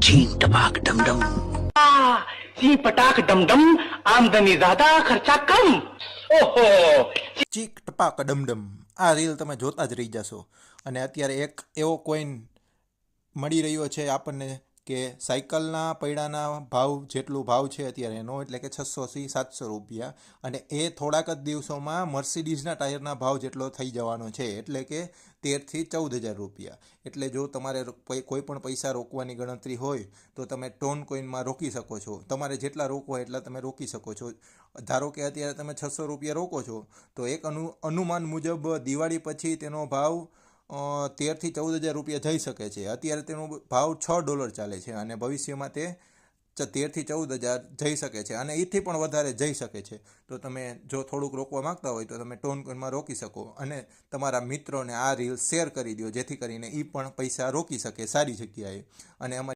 चीन टपाक डमडम। सी पटाख डमडम, आमदनी ज्यादा खर्चा कम। ओहो, ચીક ટપાક ડમડમ. આ રીલ તમે જોતા જ રહી જશો. અને અત્યારે એક એવો કોઈન મળી રહ્યો છે આપણને કે સાયકલના પૈડાના ભાવ જેટલું ભાવ છે અત્યારે એનો, એટલે કે 600થી 700 રૂપિયા. અને એ થોડાક જ દિવસોમાં મર્સિડીઝના ટાયરના ભાવ જેટલો થઈ જવાનો છે, એટલે કે 13,000થી 14,000 રૂપિયા. એટલે જો તમારે કોઈ પણ પૈસા રોકવાની ગણતરી હોય તો તમે ટોન કોઈનમાં રોકી શકો છો. તમારે જેટલા રોકવા એટલા તમે રોકી શકો છો. ધારો કે અત્યારે તમે 600 રૂપિયા રોકો છો, તો એક અનુમાન મુજબ દિવાળી પછી તેનો ભાવ 13,000થી 14,000 રૂપિયા જઈ શકે છે. અત્યારે તેનો ભાવ $6 ચાલે છે અને ભવિષ્યમાં તે 13,000થી 14,000 જઈ શકે છે અને એથી પણ વધારે જઈ શકે છે. તો તમે જો થોડુંક રોકવા માગતા હોય તો તમે ટોન કોઈનમાં રોકી શકો અને તમારા મિત્રોને આ રીલ શેર કરી દો, જેથી કરીને એ પણ પૈસા રોકી શકે સારી જગ્યાએ. અને અમારી